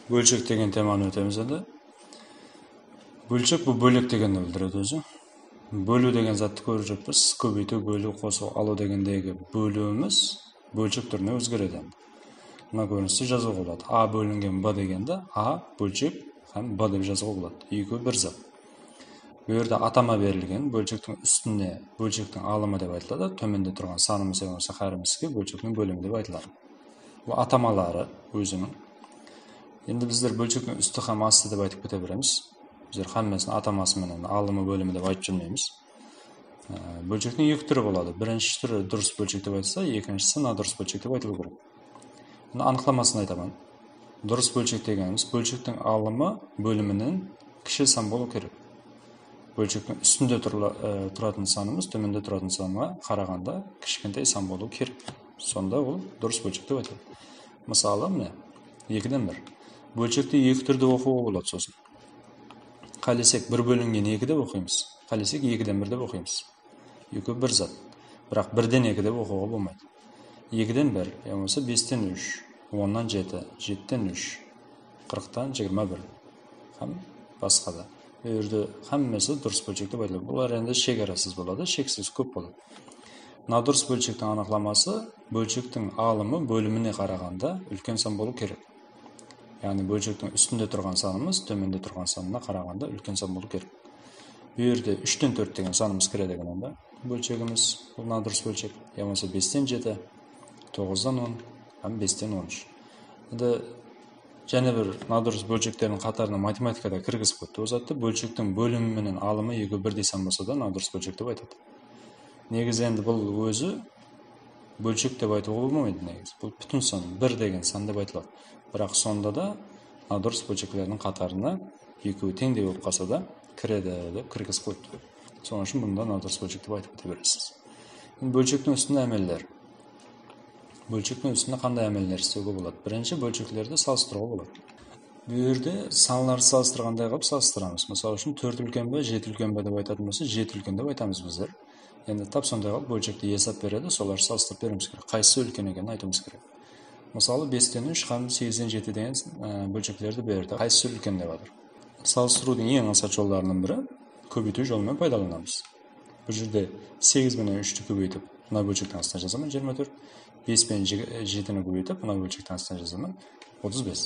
Бөлшек деген теманы өтеміз енді. Бөлшек бұл бөлек дегенді білдіреді өзі. Бөлу деген затты көріп жүрміз. Көбейту, бөлу, қосу, алу дегендегі бөлуіміз бөлшек түріне өзгереді. Мына көріністі жазуға болады. А бөлінген Б дегенді А бөлшек һәм Б деп жазуға болады. Екеуі бір зат. Бұл жерде атама берілген бөлшектің үстіне бөлшектің алымы деп айтылады. Төменде тұрған санымыз болса қарымызға бөлшектің бөлімі деп айтылады. Бұл атамалары өзінің. Енді біздер бөлшектің үсті һәм асты деп айтып кете береміз. Біздер һәммесін атамасы менен алымы бөлімі деп айтып жүрмейміз. Бөлшектің екі түрі болады. Бірінші түрі дұрыс бөлшек деп айтылса, екіншісі надұрыс бөлшек деп айтылу керек. Енді анықтамасын айтамын. Дұрыс бөлшек дегеніміз бөлшектің алымы бөлімінен кіші сан болу керек. Бөлшектің үстінде тұратын санымыз төменде тұратын санға қарағанда кішкентай сан болу керек. Сонда ол дұрыс бөлшек деп айтылады. Мысалы, міне 2-ден 1. Бөлшекті екі түрде оқуға болады сосын. Қалесек 1 бөлінген 2 деп оқимыз. Қалесек 2-ден 1 деп оқимыз. Екеуі бір зат. Бірақ 1-ден 2 деп оқуға болмайды. 2-ден 1, болмаса 5-тен 3, 10-нан 7, 7-тен 3, 40-тан 21 һәм басқа да. Бұл жерде һәммесі дұрыс бөлшек деп айтылады. Бұлар енді шекарасыз болады, шексіз көп болады. Надұрыс бөлшектің анықламасы бөлшектің алымы бөліміне қарағанда үлкен сан болу керек. Яғни бөлшектің үстінде тұрған санымыз төменде тұрған санына қарағанда үлкен сан болу керек. Бұл жерде 3-тен 4 деген санымыз кіреді екен онда. Бөлшегіміз бұл надұрыс бөлшек. Болмаса 5-тен 7, 9-дан 10 һәм 5-тен 13. Енді және бір надұрыс бөлшектердің қатарына математикада кіргізіп кетті. Ол затты бөлшектің бөлімі менен алымы екеуі бірдей сан болса да надұрыс бөлшек деп айтады. Негізі енді бұл өзі бөлшек деп айтуға болмайды негізі. Бұл бүтін сан, 1 деген сан деп айтылады. Бірақ сонда да надұрыс бөлшектердің қатарына екеуі теңдей болып қалса да кіреді деп кіргізіп қойды. Соның үшін бұнда надұрыс бөлшек деп айтып кете бересіз. Енді бөлшектің үстінде әмелдер. Бөлшектің үстінде қандай әмелдер істеуге болады? Бірінші бөлшектерді салыстыруға болады. Бұл жерде санларды салыстырғандай қылып салыстырамыз. Мысалы үшін 4 үлкен бе, 7 үлкен бе деп айтатын болса, 7 үлкен деп айтамыз біздер. Енді тап сондай қылып бөлшекті есап береді, соларды салыстырып беруіміз керек. Қайсысы үлкен екенін айтуымыз керек. Мысалы 5-тен 3 һәм 8-ден 7 деген бөлшектерді берді. Қайсысы үлкен деп жатыр. Салыстырудың ең асат жолдарының бірі көбейту жолымен пайдаланамыз. Бұл жерде 8 менен 3-ті көбейтіп, мына бөлшектің астына жазамын 24. 5 пен 7-ні көбейтіп, мына бөлшектің астына жазамын 35.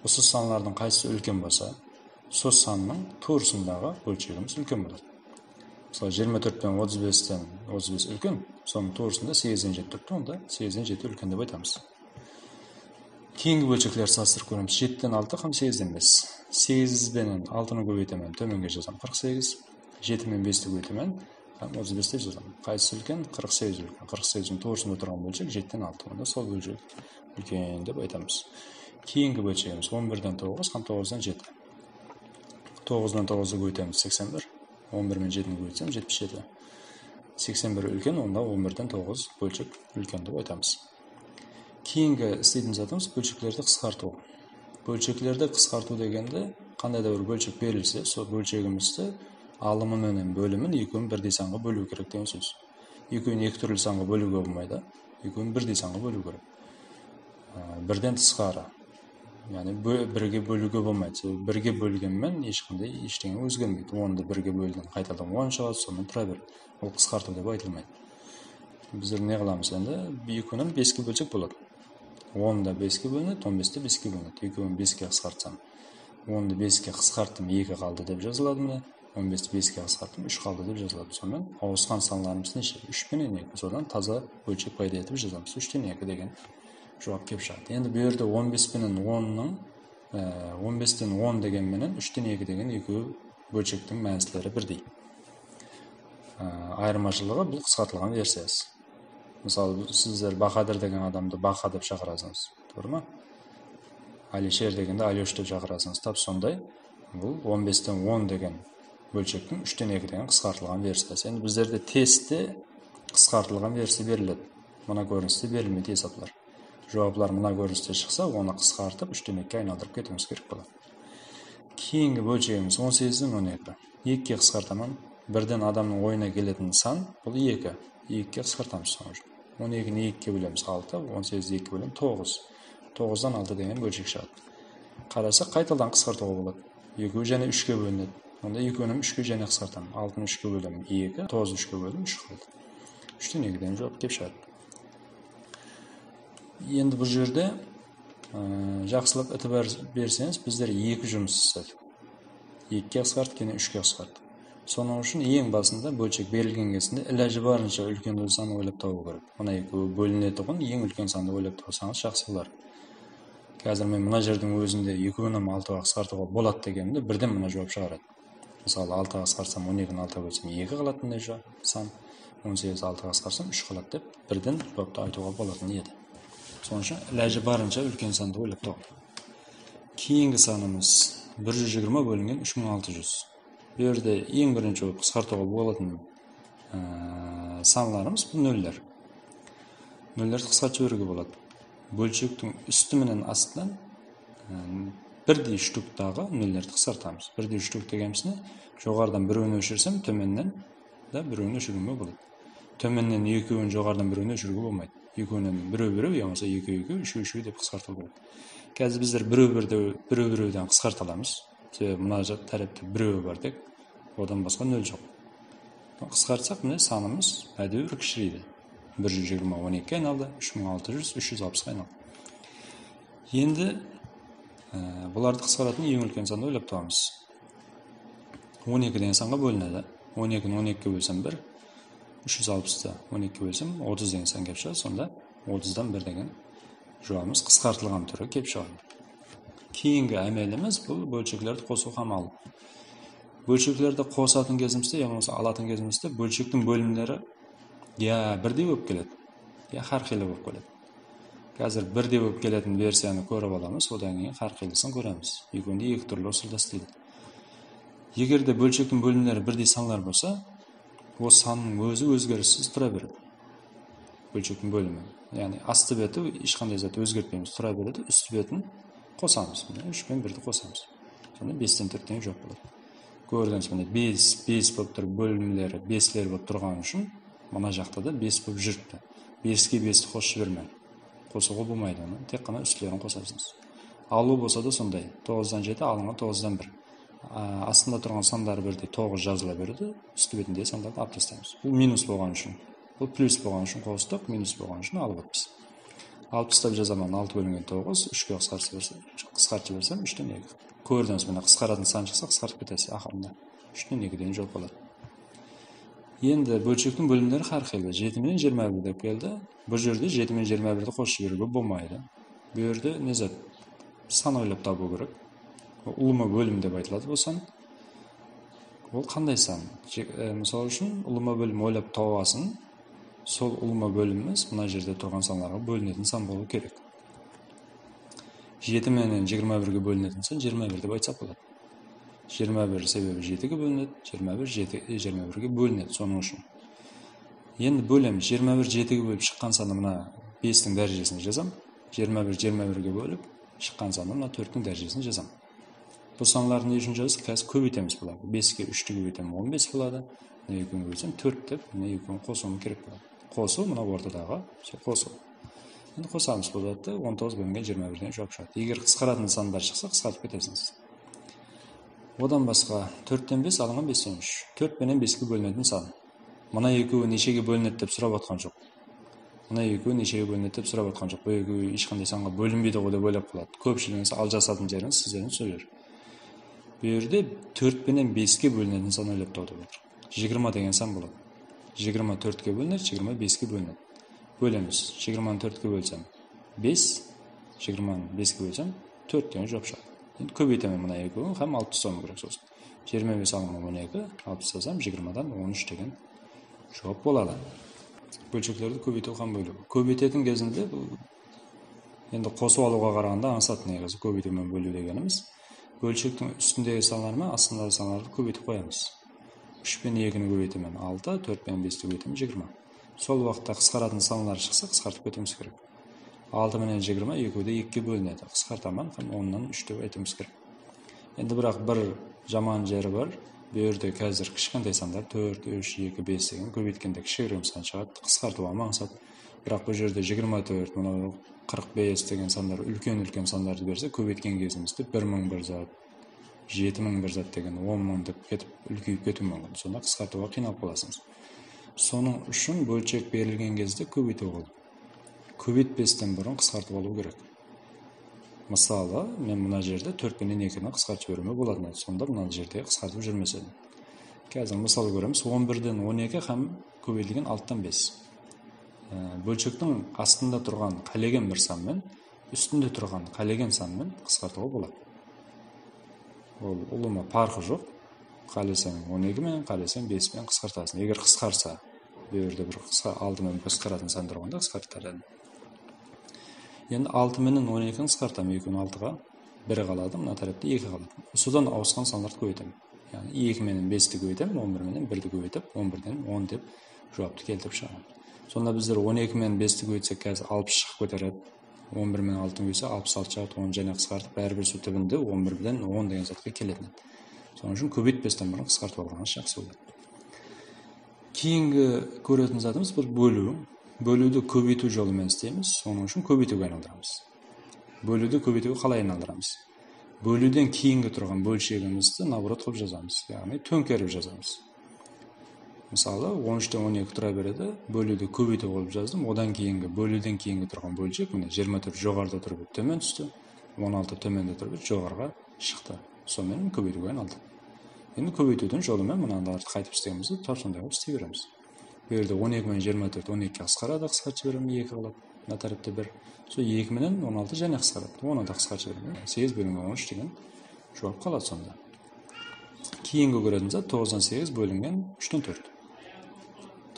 Осы санлардың қайсысы үлкен болса, сол санның туысындағы бөлшегіміз үлкен болады. Мысалы 24 пен 35-тен 35 үлкен, соның туысында 8-ден 7 тұрды, онда 8-ден 7 үлкен деп айтамыз. Кейінгі бөлшектер салыстырып көреміз. 7-ден 6 һәм 8-ден 5. 8 менен 6-ны көбейтемін, төменге жазамын 48. 7 мен 5-ті көбейтемін, һәм 35 деп жазамын. Қайсысы үлкен? 48 үлкен. 48-ның туысында тұрған бөлшек 7-ден 6, онда сол бөлшек үлкен деп айтамыз. Кейінгі бөлшегіміз 11-ден 9 һәм 9-дан 7. 9-дан 9-ды көбейтеміз 81. 11 мен 7-ні көбейтсем 77. 81 үлкен, онда 11-ден 9 бөлшек үлкен деп айтамыз. Кейінгі істейтін затымыз бөлшектерді қысқарту. Бөлшектерді қысқарту дегенде қандай да бір бөлшек берілсе, сол бөлшегімізді алымы менен бөлімін екеуін бірдей санға бөлу керек деген сөз. Екеуін екі түрлі санға бөлуге болмайды, екеуін бірдей санға бөлу керек. Бірден тысқары. Яғни бірге бөлуге болмайды. Бірге бөлгенмен ешқандай ештеңе өзгермейді. 10-ды бірге бөлген қайтадан 10 шығады, сонымен тұра береді. Ол қысқарту деп айтылмайды. Біздер не қыламыз енді? Екеуінен 5-ке бөлсек болады. 10-да 5-ке бөлінеді, 15-те 5-ке бөлінеді. Екеуін 5-ке қысқартсам, 10-ды 5-ке қысқарттым, 2 қалды деп жазылады міне. 15-ті 5-ке қысқарттым, 3 қалды деп жазылады. Сонымен ауысқан санларымыз неше? 3 пен 2. Содан таза бөлшек пайда етіп жазамыз. 3-тен 2 деген жауап келіп шығады. Енді бұл жерде 15 пенен 10-ның 15-тен 10 деген менен 3-тен 2 деген екеуі бөлшектің мәнісілері бірдей. Айырмашылығы бұл қысқартылған версиясы. Мысалы, сіздер Бахадыр деген адамды Баха деп шақырасыңыз. Doğru ма? Алишер дегенде Алеш деп шақырасыңыз. Тап сондай, бұл 15-тен 10 деген бөлшектің 3-тен 2 деген қысқартылған версиясы. Енді біздерде тестте қысқартылған версия беріледі. Мына көріністе берілмейді есаплар. Жауаплар мына көріністе шықса, оны қысқартып 3-тен 2-ге айналдырып кетуіміз керек болады. Кейінгі бөлшегіміз 18-ден 12. 2-ге қысқартамын. Бірден адамның ойына келетін сан бұл 2. 2-ге қысқартамыз соның үшін. 12-ні 2-ге бөлеміз 6, 18-ді 2-ге бөлеміз 9. 9-дан 6 деген бөлшек шығады. қараса қайтадан қысқартуға болады. 2 және 3-ке бөлінеді. Онда 2-ні 3-ке және қысқартамын. 6-ны 3-ке бөлемін 2, 9-ны 3-ке бөлемін 3 қалды. 3-тен 2-ден жауап келіп шығады. Енді бұл жерде жақсылап ітібар берсеңіз, біздер 2 жұмыс істедік. 2-ке қысқарттық, кейін 3-ке қысқарттық. Соның үшін ең басында бөлшек берілген кезінде іләжі барынша үлкен санды ойлап табу керек. Мына 2 бөлінетұғын ең үлкен санды ойлап табсаңыз жақсы болар. Қазір мен мына жердің өзінде 2-ні 6-ға қысқартуға болады дегенімде бірден мына жауап шығарады. Мысалы 6-ға қысқартсам 12-ні 6-ға бөлсем 2 қалатындай сан, 18-ді 6-ға қысқартсам 3 қалады деп бірден жауапты айтуға болатын еді. Соның үшін іләжі барынша үлкен санды ойлап табу. Кейінгі санымыз 120 бөлінген 3600. Бұл жерде ең бірінші қысқартуға болатын санларымыз бұл нөлдер. Нөлдерді қысқартып жіберуге болады. Бөлшектің үсті менен астынан бірдей штуктағы нөлдерді қысқартамыз. Бірдей штук дегеніміз жоғарыдан біреуін өшірсем, төменнен де біреуін өшіруге болады. Төменнен 2-ін жоғарыдан біреуін өшіруге болмайды. 2-нен біреу, яғни 2, 3 деп қысқарту болады. Қазір біздер біреуден қысқарта аламыз. Мына тәріпте біреу бар дек, одан басқа нөл жоқ. Қысқартсақ, міне санымыз әдеуір кішірейді. 120 12-ке айналды, 3600 360-ға айналды. Енді бұларды қысқаратын ең үлкен санды ойлап табамыз. 12 деген санға бөлінеді. 12-ні 12-ке бөлсем 1, 360-ды 12-ке бөлсем 30 деген сан келіп шығады. Сонда 30-дан 1 деген жауабымыз қысқартылған түрі келіп шығады. Кейінгі әмеліміз бұл бөлшектерді қосу қамалы. Бөлшектерді қосатын кезімізде, яғни алатын кезімізде бөлшектің бөлімдері я бірдей болып келеді, я қарқилы болып келеді. Қазір бірдей болып келетін версияны көріп аламыз, одан кейін қарқилысын көреміз. Екеуінде 2 түрлі ұсырда істейді. Егер де бөлшектің бөлімдері бірдей санлар болса, ол санның өзі өзгеріссіз тұра береді. Бөлшектің бөлімі. Яғни асты беті ешқандай зат өзгертпейміз, тұра береді, үсті бетін қосамыз. 3 пен 1-ді қосамыз. Сонда 5-тен 4-тен жоқ болады. Көрдіңіз, 5 болып тұр, бөлімдері 5-лер болып тұрған үшін, мына жақта да 5 болып жүріпті. 5-ке 5-ті қосып жіберме. Қосуға болмайды оны, тек қана үстілерін қосасыңыз. Алу болса да сондай. 9-дан 7, алынған 9-дан 1. Астында тұрған сандары бірдей 9 жазыла берді, үсті бетінде сандарды алып тастаймыз. Бұл минус болған үшін. Бұл плюс болған үшін қостық, минус болған үшін алып өтпіз. Алып тастап жазамын 6 бөлінген 9, 3-ке қысқартып берсем 3-тен 2. Көрдіңіз, міне қысқаратын сан шықса қысқартып кетесі ақырында. 3-тен 2-ден жоқ болады. Енді бөлшектің бөлімдері қарқилы. 7 мен 21 деп келді. Бұл жерде 7 мен 21-ді қосып жіберуге болмайды. Бұл жерде не зат? Сан ойлап табу керек. Ұлыма бөлім деп айтылады бұл сан. Ол қандай сан? Мысалы үшін ұлыма бөлім ойлап табасын. Сол ұлыма бөліміміз мына жерде тұрған санларға бөлінетін сан болу керек. 7 менен 21-ге бөлінетін сан 21 деп айтсақ болады. 21 себебі 7-ге бөлінеді, 21 21-ге бөлінеді соның үшін. Енді бөлеміз. 21 7-ге бөліп шыққан санды мына 5-тің дәрежесіне жазам. 21 21-ге бөліп шыққан санды мына 4-тің дәрежесіне жазам. Бұл санларды не үшін жаздық? Қазір көбейтеміз бұларды. 5-ке 3-ті көбейтем 15 болады. 2-ні көбейтсем 4 деп, 2-ні қосуым керек болады. Қосу мына ортадағы қосу. Енді қосамыз болады, 19 бөлінген 21-ден жауап шығады. Егер қысқаратын сандар шықса, қысқартып кетесіңіз. Одан басқа 4-тен 5 алынған 5-тен 3. 4 пенен 5-ке бөлінетін сан. Мына екеуі нешеге бөлінеді деп сұрап атқан жоқ. Мына екеуі нешеге бөлінеді деп сұрап атқан жоқ. Бұл екеуі ешқандай санға бөлінбейді ғой деп ойлап қалады. Көпшілігіңіз ал жасатын жеріңіз сіздердің сөйлер. Бұл жерде 4 пенен 5-ке бөлінетін сан ойлап тауып отыр. 20 деген сан болады. 20 4-ке бөлінеді, 20 5-ке бөлінеді. Бөлеміз. 20-ны 4-ке бөлсем 5, 20-ны 5-ке бөлсем 4 деген жауап шығады. Енді көбейтемін мына екеуін, һәм 6 тастауым керек сосын. 25 алынған 12, 6 тастасам 20-дан 13 деген жауап болады. Бөлшектерді көбейту һәм бөлу. Көбейтетін кезінде бұл енді қосу алуға қарағанда аңсатын негізі көбейту мен бөлу дегеніміз. Бөлшектің үстіндегі сандар мен астындағы сандарды көбейтіп қоямыз. 3 пен 2-ні көбейтемін 6, 4 пен 5-ті көбейтемін 20. Сол уақытта қысқаратын санлар шықса, қысқартып кетуіміз керек. 6 менен 20 екеуде 2-ке бөлінеді. Қысқартамын, 10-нан 3 деп айтуымыз керек. Енді бірақ бір жаман жері бар. Бұл жерде қазір кішкентай сандар 4, 3, 2, 5 деген көбейткенде кішігірім сан шығады. Қысқартуға мақсат. Бірақ бұл жерде 24, мынау 45 деген сандар үлкен сандарды берсе, көбейткен кезімізде 1000 бір зат, 7000 бір зат деген 10.000 деп кетіп, үлкейіп кетуі мүмкін. Сонда қысқартуға қиналып қаласыңыз. Соның үшін бөлшек берілген кезде көбейту болды. Көбейтпестен бұрын қысқартып алу керек. Мысалы, мен мына жерде 4 пенен 2-ні қысқартып жіберуге болатын. Сонда мына жерде қысқартып жүрмес едім. Қазір мысал көреміз, 11-ден 12 һәм көбейтілген 6-тан 5. Бөлшектің астында тұрған қалеген бір санмен, үстінде тұрған қалеген санмен қысқартуға болады. Ол ұлыма парқы жоқ. Қалесең 12 мен, қалесең 5 мен қысқартасың. Егер қысқарса, берде бір алдымен қысқаратын сан тұрғанда қысқартады. Енді 6 менен 12-ні қысқартамын, 2-ні 6-ға 1 қалады, мына тарапта 2 қалады. Содан ауысқан санларды көбейтемін. Яғни 2 менен 5-ті көбейтемін, 11 менен 1-ді көбейтіп, 11-ден 10 деп жауапты келтіріп шығамын. Сонда біздер 12 менен 5-ті көбейтсек, қазір 60 шығып көтереді. 11 менен 6-ны көбейтсе 66 шығады, 10 және қысқартып, бәрібір су түбінде 11-ден 10 деген затқа келетін. Соның үшін көбейтпестен бұрын қысқартып алғаныңыз жақсы болады. Кейінгі көретін затымыз бір бөлу. Бөлуді көбейту жолымен істейміз, соның үшін көбейтуге айналдырамыз. Бөлуді көбейтуге қалай айналдырамыз? Бөлуден кейінгі тұрған бөлшегімізді наоборот қылып жазамыз, яғни төңкеріп жазамыз. Мысалы, 13-тен 12 тұра береді, бөлуді көбейту қылып жаздым, одан кейінгі, бөлуден кейінгі тұрған бөлшек, міне 24 жоғарыда тұрып төмен түсті, 16 төменде тұрып жоғарыға шықты. Сонымен көбейтуге айналды. Енді көбейтудің жолымен мынандарды қайтып істегенімізді торсондай қылып істей береміз. Бұл жерде 12 мен 24 12-ге қысқарады, қысқартып жіберемін, 2 қалады. Мына тарапта 1. Сол 2 менен 16 және қысқарады. 10-ны да қысқартып жіберемін. 8 бөлінген 13 деген жауап қалады сонда. Кейінгі көретін зат 9-дан 8 бөлінген 3-тен 4.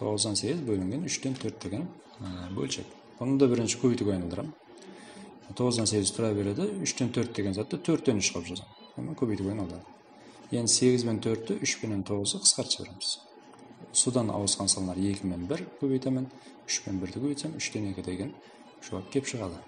9-дан 8 бөлінген 3-тен 4 деген бөлшек. Бұны да бірінші көбейтуге айналдырамын. 9-дан 8 тұра береді, 3-тен 4 деген затты 4-тен 3 қылып жазамын. Оны көбейтуге айналдырамын. Енді 8 мен 4-ті 3 пенен 9-ы қысқартып жібереміз. Судан ауысқан сандар 2 мен 1 көбейтемін, 3 мен 1-ді көбейтсем, 3-тен 2 деген жауап кеп шығады.